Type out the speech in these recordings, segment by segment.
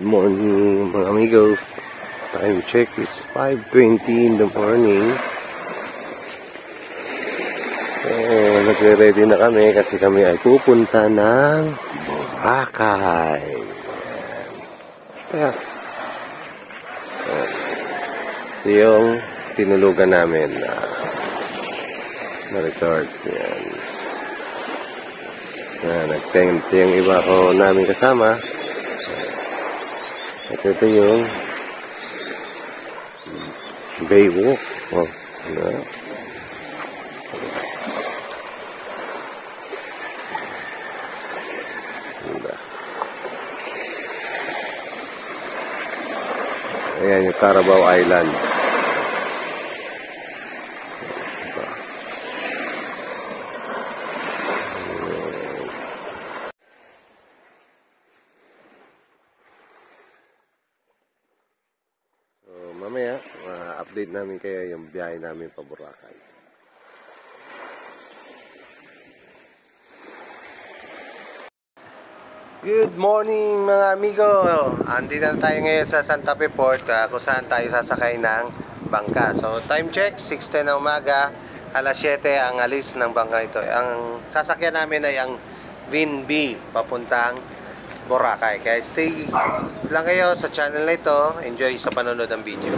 Good morning mga amigo. Time check is 5:20 in the morning. Nagre-ready na kami kasi kami ay pupunta ng Boracay. Ito yung tinulugan namin na resort. Nag-tent yung iba ko namin kasama. At ito yung Baywalk. Ayan yung Carabao Island. Mamaya, update namin kayo yung biyahe namin pa Boracay. Good morning mga amigo! Andito na tayo ngayon sa Santa Fe Port kung saan tayo sasakay ng bangka. So time check, 6:10 na umaga, alas 7 ang alis ng bangka ito. Ang sasakyan namin ay ang VinB papuntang Boracay. Kaya stay lang kayo sa channel na ito. Enjoy sa panonood ng video.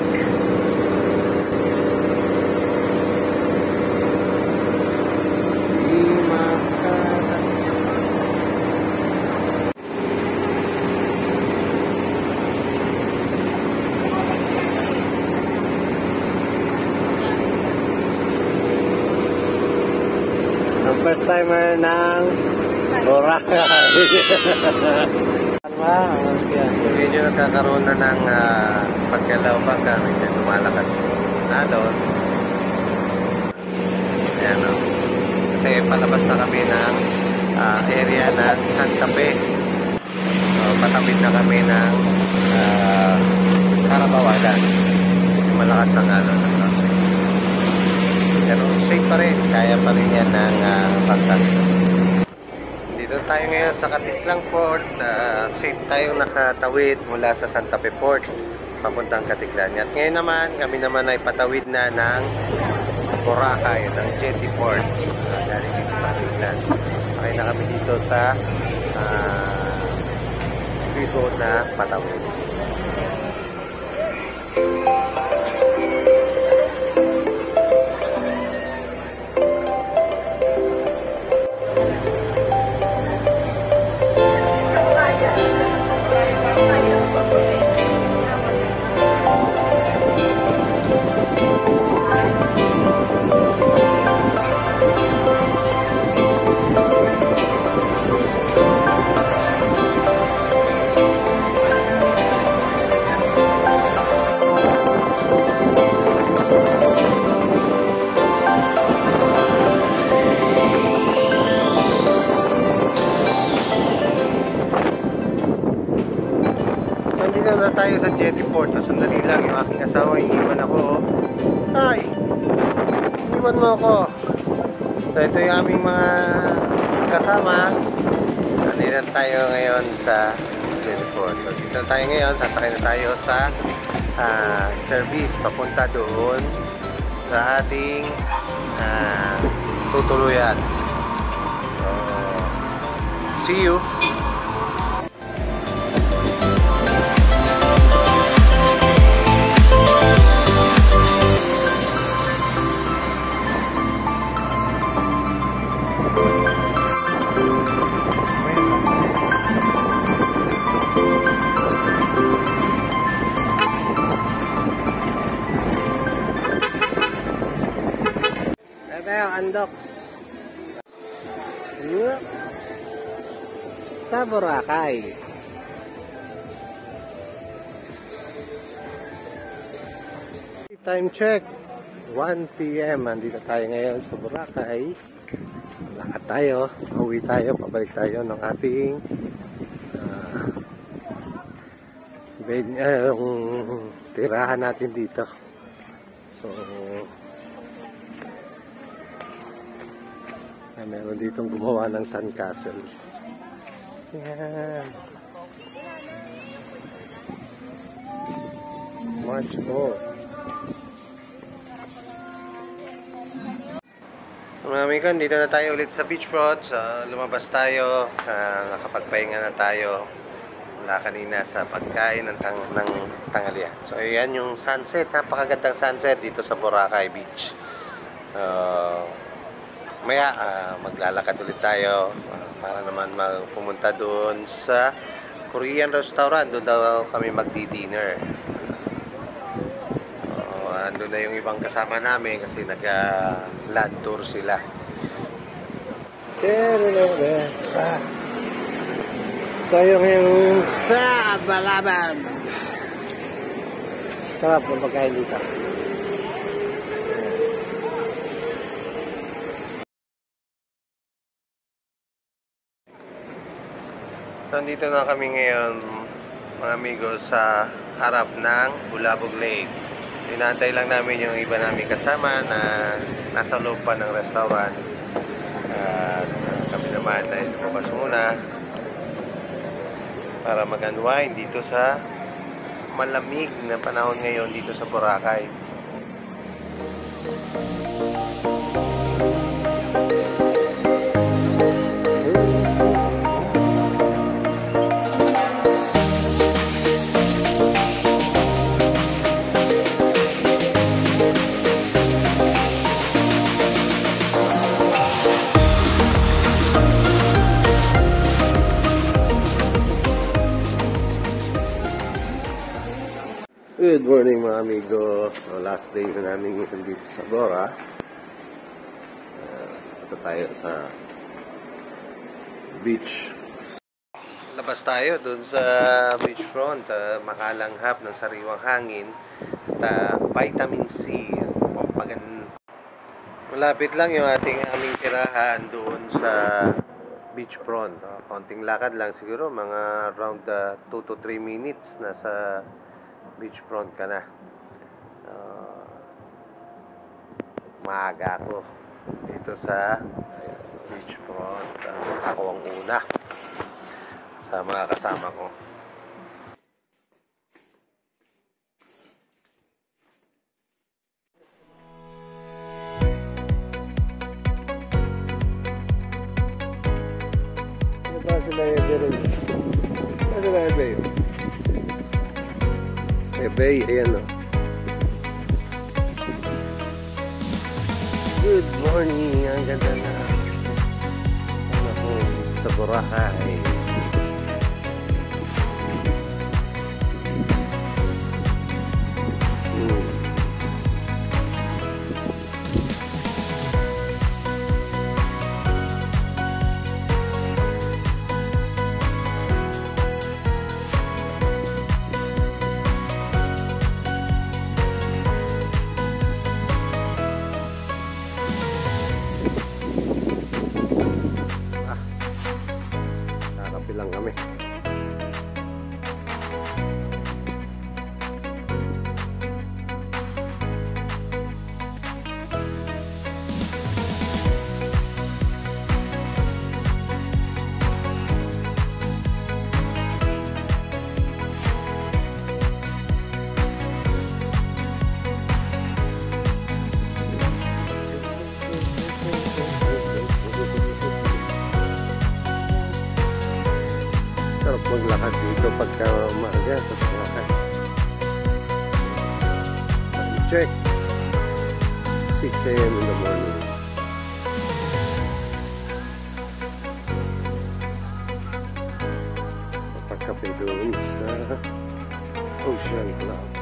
Ang first timer ng Boracay. Medyo nagkakaroon na ng pagkalaw bangka. Medyo lumalakas na doon. Ayan o. Kasi palabas na kami ng area ng Santa Fe. So, patapit na kami ng Carabao Island. Malakas ang pero safe pa rin. Kaya pa rin yan ng bangka. Dito tayo ngayon sa Katiklang Port. Safe tayong nakatawid mula sa Santa Fe Port papuntang Katiklan. At ngayon naman, kami naman ay patawid na ng Boracay, ng Jetty Port. Galing dito sa Katiklan. Okay na kami dito sa speedboat na patawid. Nandito na tayo sa Jetty Port. Sandali lang, yung aking asawa iniwan ako. Ay! Iniwan mo ako. So ito yung aming mga kasama. Nandito tayo ngayon sa Jetty Port. So dito na tayo ngayon. Sasakay na tayo sa service papunta doon sa ating tutuluyan. So see you! Andoks sa Boracay. Time check 1 PM. Andito tayo ngayon sa Boracay. Lakad tayo, pauwi tayo, pabalik tayo ng ating yung tirahan natin dito. So meron ditong gumawa ng sandcastle. Yan. March 4. Mga amigo, dito na tayo ulit sa beachfront. Lumabas tayo, nakapagpahinga na tayo mula kanina sa pagkain ng tanghalian. So ayan yung sunset, napakagandang sunset dito sa Boracay Beach. Maya maglalakad ulit tayo para naman pumunta doon sa Korean restaurant. Doon daw kami magdi-dinner. Andun na yung ibang kasama namin kasi nag-land tour sila. Tayo ngayon sa Balaban. Sarap ang pagkain dito. So, nandito na kami ngayon, mga amigo, sa harap ng Bulabog Lake. Inaantay lang namin yung iba namin kasama na nasa loob pa ng restaurant. At kami naman ay lumabas muna para mag-unwind dito sa malamig na panahon ngayon dito sa Boracay. Good morning mga amigo. So, last day na namin ngayon dito sa Bora. Ito tayo sa beach. Labas tayo dun sa beachfront. Makalanghap ng sariwang hangin at vitamin C. Malapit lang yung aming tirahan doon sa beachfront. Konting lakad lang siguro, mga around 2 to 3 minutes na sa beachfront ka na. Maaga ako dito sa beachfront. Ako ang una sa mga kasama ko. Ano ba sila yung meron? Ano sila yung bayo? Bay, ayan o. Good morning. Ang ganda na sa Boracay. Lang kami. Sarap maglakad dito pagka umaga sa Boracay. Check 6 AM in the morning. Pagkape doon sa Ocean Club.